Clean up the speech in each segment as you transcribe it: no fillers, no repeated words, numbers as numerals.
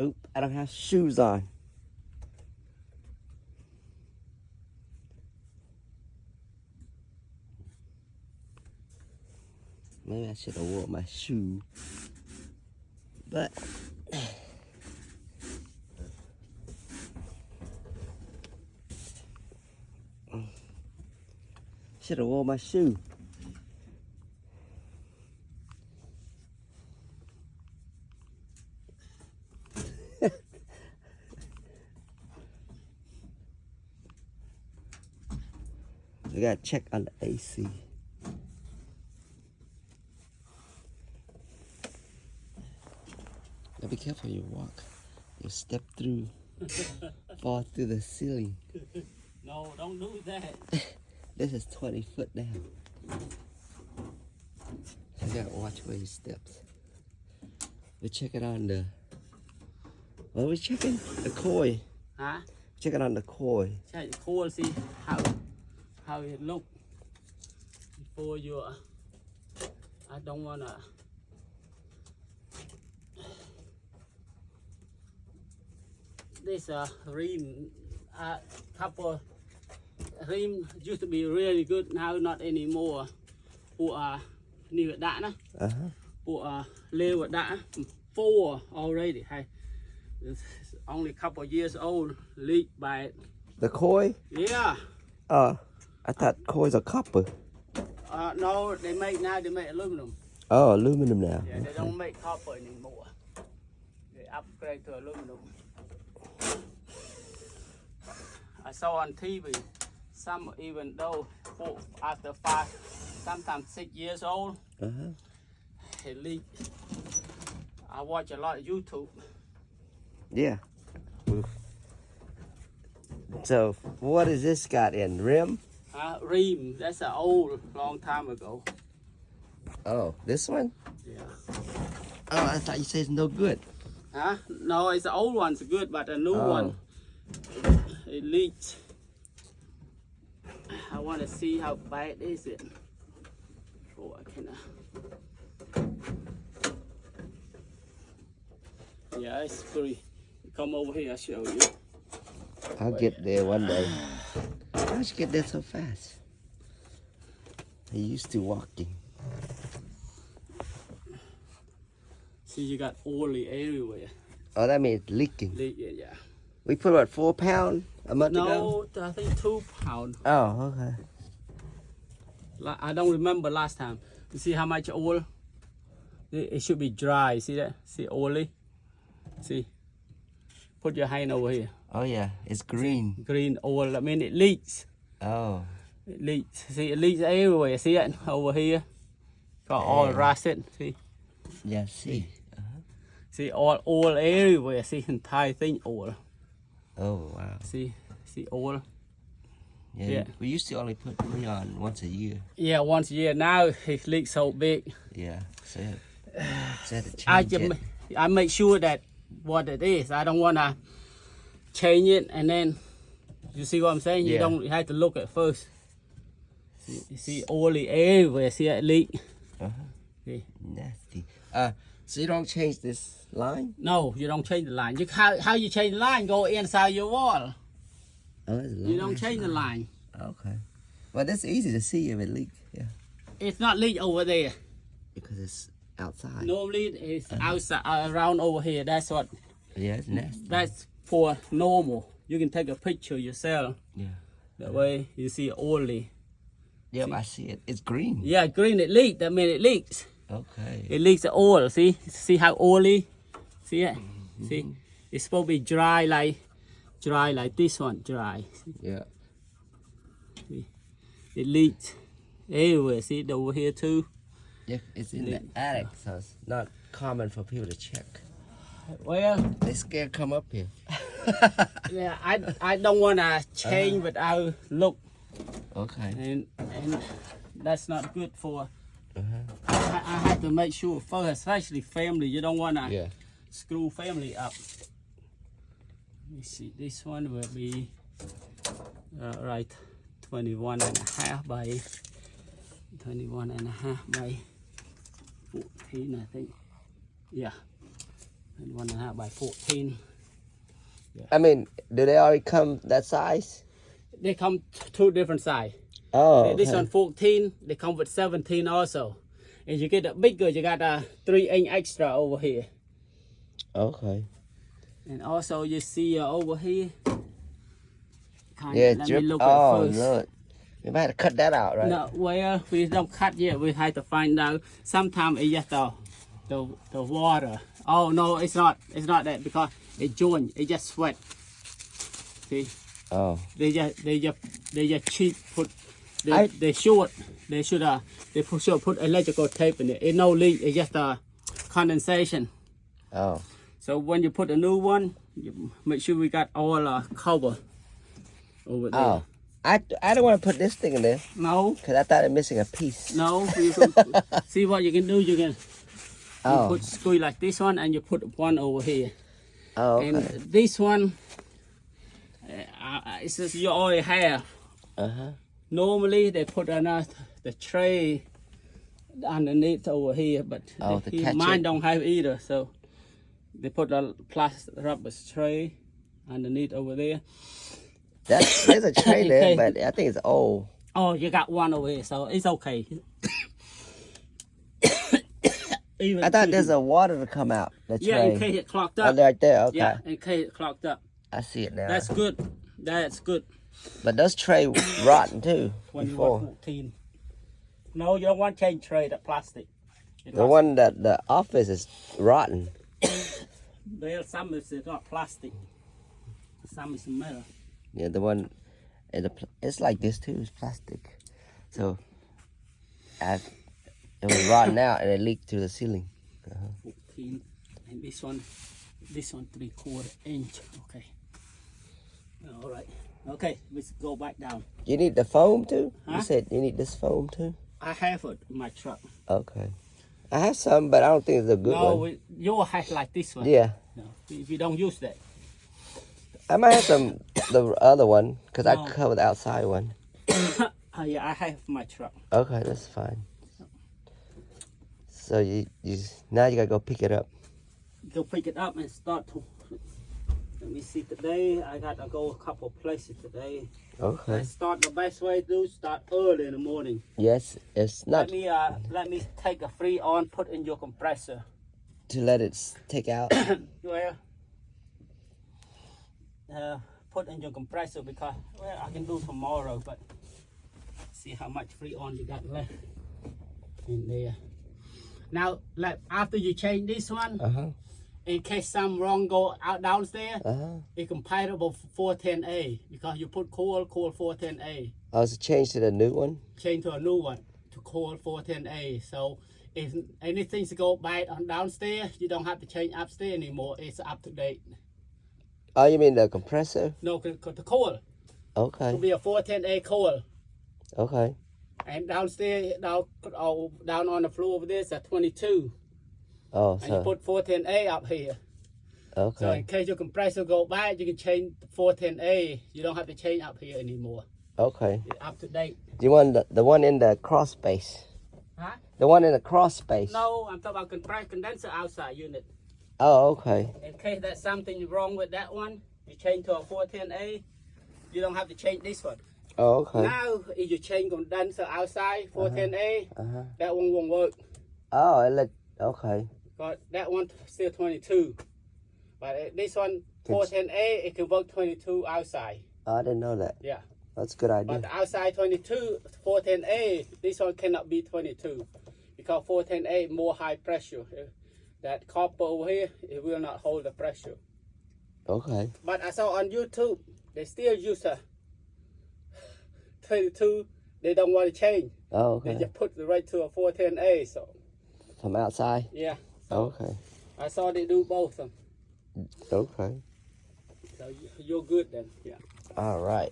Oop, I don't have shoes on. Maybe I should have worn my shoe. But should have worn my shoe. We gotta check on the AC. Now be careful you walk. You step through, fall through the ceiling. No, don't do that. This is 20 foot down. You gotta watch where you steps. We're checking on the. What are we checking? The coil. Huh? Checking on the coil. Check the coil, see how it look before you. I don't wanna. This rim, couple rim used to be really good. Now not anymore. Của new đã nè. Của leo đã 4 already. Hey, it's only a couple of years old. Leaked by it. The coil? Yeah. I thought coils are copper. No, they make aluminum. Oh, aluminum now. Yeah, they don't make copper anymore. They upgrade to aluminum. I saw on TV, some even though after 5, sometimes 6 years old, it leaked. I watch a lot of YouTube. Yeah. So, what is this got in? Rim? Rim, that's an old, long time ago. Oh, this one? Yeah. Oh, I thought you said it's no good. Huh? No, it's the old one's good, but the new one, it leaked. I want to see how bad is it. Oh, I can. Yeah, it's pretty. Come over here, I'll show you. I'll get there one day. How'd you get there so fast? I used to walking. See, you got oily everywhere. Oh, that means leaking. Yeah. We put about 4 pounds a month ago? No, I think 2 pounds. Oh, okay. I don't remember last time. You see how much oil? It should be dry. See that? See oily? See? Put your hand over here. Oh yeah, it's green. See? Green oil. I mean, it leaks. Oh. It leaks. See, it leaks everywhere. See that? Over here. Got all rusted. See? Yeah, see. See, all oil everywhere. See, entire thing oil. Oh, wow. See oil. Yeah. We used to only put freon once a year. Yeah, once a year. Now it leaks so big. Yeah. So had to change it. I make sure that what it is. I don't want to change it and then, you see what I'm saying? Yeah. You have to look at first. See oily everywhere. See that leak? See? Nasty. So you don't change this line? No, you don't change the line. How you change the line? Go inside your wall. Oh, You don't change the line. Okay. Well, that's easy to see if it leaked. Yeah. It's not leak over there. Because it's outside. Normally it's outside, around over here. That's what. Yeah, it's nasty. That's for normal. You can take a picture yourself. Yeah. That way you see oily. Yep, I see it. It's green. Yeah, green. It leaked. I mean, it leaks. Okay. It leaks the oil. See how oily? See it? See, it's supposed to be dry like this one. Dry. Yeah. See? It leaked everywhere. See it over here too. Yeah, it's in the attic, so it's not common for people to check. Well, They scared come up here. yeah, I don't want to change, but I'll look. Okay. And that's not good for. I have to make sure first, especially family. You don't want to screw family up. Let me see. This one will be right 21 and a half by 21 and a half by 14, I think. Yeah, And 1.5 by 14. I mean, do they already come that size? They come two different size. Oh, This okay. one 14. They come with 17 also. And you get a bigger, you got a 3-inch extra over here. Okay. And also you see over here. Yeah, Let drip. me look Oh, at first. Lord. We might have to cut that out, right? No, well, we don't cut yet. We have to find out. Sometimes it's just the water. Oh no, it's not. It's not that because it joint. It just sweat. See? Oh. They just cheap put. They should put electrical tape in it. It no leak. It's just a condensation. Oh. So when you put a new one, you make sure we got all cover over there. Oh. I don't want to put this thing in there No, because I thought it missing a piece. no. You can see what you can do. You can. You Oh. put screw like this one, and you put one over here. Oh, okay. And this one, it's just you already have. Uh-huh. Normally they put the tray underneath over here, but Oh, to catch mine it. don't have either. So they put a plastic rubber tray underneath over there. There's a tray there, Okay. but I think it's old. Oh, you got one over here, so it's okay. Even I thought there's a water to come out. The tray. yeah, in case it clogged Oh, up. right there. Okay. Yeah, in case it clogged up. I see it now. That's good. That's good. But those tray rotten too. 21, 14. No, you don't want to change tray, that plastic. The one that the office is rotten. Well, some is not plastic. Some is metal. Yeah, the one, it's like this too. It's plastic. So, it was rotten out and it leaked through the ceiling. 14. And this one 3/4 inch. Okay. All right. Okay, let's go back down. You need the foam too? Huh? You said you need this foam too? I have it in my truck. Okay. I have some, but I don't think it's a good one. You have like this one. Yeah. No, if you don't use that. I might have some, the other one, because No. I covered the outside one. Yeah, I have my truck. Okay, that's fine. So now you gotta go pick it up. Go pick it up and start to. Let me see today. I gotta go a couple places today. Okay. I start the best way to start early in the morning. Yes, it's not Let me take a freon, put in your compressor. to let it take out. Well, put in your compressor because I can do tomorrow, but see how much freon you got left in there. Now, after you change this one, in case some wrong go out downstairs, it's compatible for 410A because you put coil 410A. Oh, it's a change to the new one? Change to a new one to coil 410A. So if anything to go bad on downstairs, you don't have to change upstairs anymore. It's up to date. Oh, you mean the compressor? No, the coil. Okay. It'll be a 410A coil. Okay. And downstairs, down on the floor over there, it's a 22. Oh, And you so put 410A up here. So in okay. case your compressor go bad, you can change the 410A. You don't have to change up here anymore. Okay. It's up to date. Do you want the one in the cross space? Huh? The one in the cross space? No, I'm talking about compressor condenser outside unit. Oh, okay. In case there's something wrong with that one, you change to a 410A. You don't have to change this one. Oh, okay. Now, if you change condenser outside 410A, that one won't work. Oh, okay. But that one still 22. But this one 410A, it can work 22 outside. Oh, I didn't know that. Yeah. That's a good idea. But the outside 22, 410A, this one cannot be 22 because 410A is more high pressure. That copper over here, it will not hold the pressure. Okay. But I saw on YouTube, they still use a 22. They don't want to change. Oh, okay. They just put the right to a 410A. So From outside? yeah. So Okay. I saw they do both of them. Okay. So you're good then. Yeah. All right.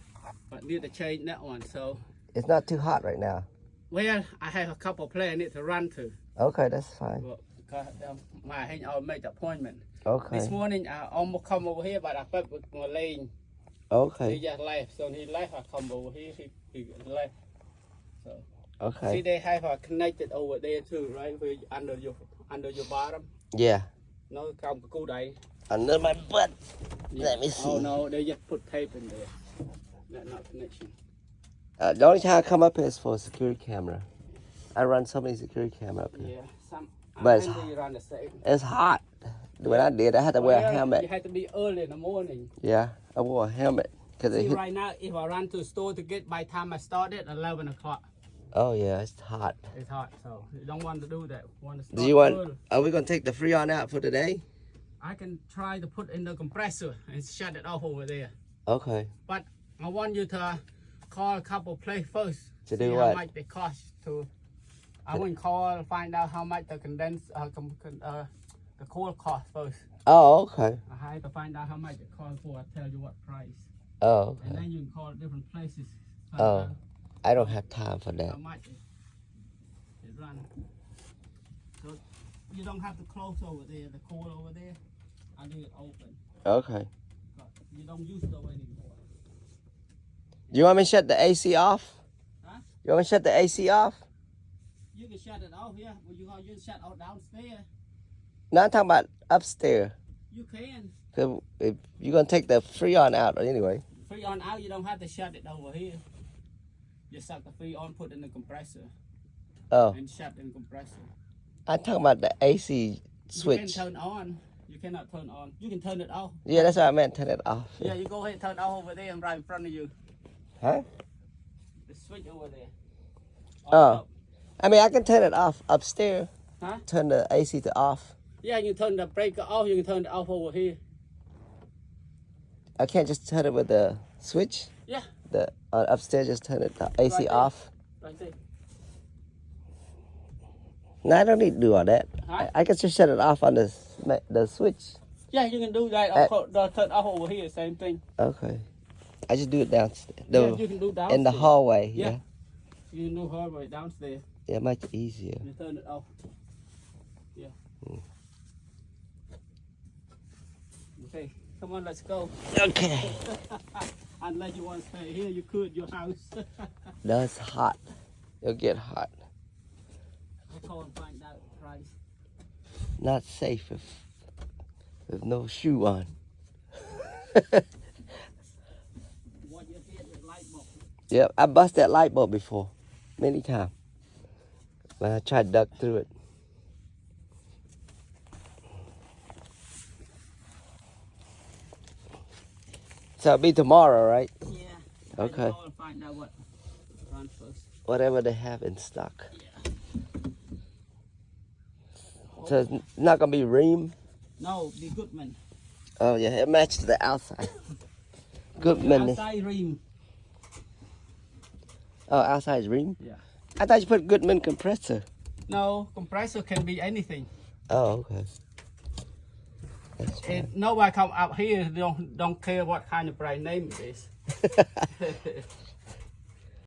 But need to change that one. So It's not too hot right now. well, I have a couple of places I need to run to. Okay, that's fine. Well, because I'll make the appointment. Okay. This morning I almost come over here, but I thought with my lane. He Okay. just left. So he left, I come over here. He left. So see, Okay. they have connected over there too, right? Where under your bottom. Yeah. No, come cool day. Under my butt. Let me see. Oh no, they just put tape in there. That's not connection. The only time I come up here is for a security camera. I run so many security camera up here. Yeah, some. But it's, they run the same. it's hot. When I did, I had to wear a helmet. You had to be early in the morning. Yeah, I wore a helmet. Cause See, it hit. right now, if I run to the store to get, by the time I started, 11 o'clock. Oh yeah, it's hot. It's hot, so you don't want to do that. Want to start Do you want? early. Are we gonna take the freon out for today? I can try to put in the compressor and shut it off over there. Okay. But I want you to call a couple places first. To see do how what? much they cost to. I want to call find out how much the the coil cost first. Oh, okay. I have to find out how much it costs before I tell you what price. Oh, And okay. then you can call different places. find Oh, out I don't have time for that. how much it run. So you don't have to close over there, the coil over there. I do it open. Okay. But you don't use it over anymore. You want me to shut the AC off? Huh? You want me to shut the AC off? You can shut it off, yeah. Well, you can shut out downstairs. No, I'm talking about upstairs. You can. Cause if you're gonna take the freon out anyway. Freon out, you don't have to shut it over here. You suck the freon, put in the compressor, Oh, and shut in the compressor. I'm talking about the AC switch. You can turn on. You cannot turn on. You can turn it off. Yeah, that's what I meant. Turn it off. Yeah, you go ahead and turn it off over there and right in front of you. Huh? The switch over there. Oh. I mean, I can turn it off upstairs. Huh? Turn the AC to off. Yeah, you can turn the breaker off. You can turn it off over here. I can't just turn it with the switch. Yeah. The upstairs, just turn it the AC Right there. off. Right there. No, I don't need to do all that. Huh? I can just shut it off on the switch. Yeah, you can do that. Turn it off over here. Same thing. Okay. I just do it downstairs. Yeah, you can do downstairs. In the hallway. Yeah. Yeah. You can do hallway downstairs. Yeah, much easier. You turn it off. Yeah. Okay, come on, let's go. Okay. Unless you want to stay here, you could, your house. No, it's hot. It'll get hot. I'll call and find out the price. Not safe if with no shoe on. What you did with light bulb. Yep, I bust that light bulb before, many times. When I tried to duck through it. So it'll be tomorrow, right? Yeah. Okay. I'll call and find out what run first. Whatever they have in stock. Yeah. So it's not gonna be ream. No, the Goodman. Oh yeah, it matches the outside. Goodman. Outside rim. Oh, outside is ream. Yeah. I thought you put Goodman compressor. No, compressor can be anything. Oh, okay. That's fine. And nobody come out here don't care what kind of brand name it is.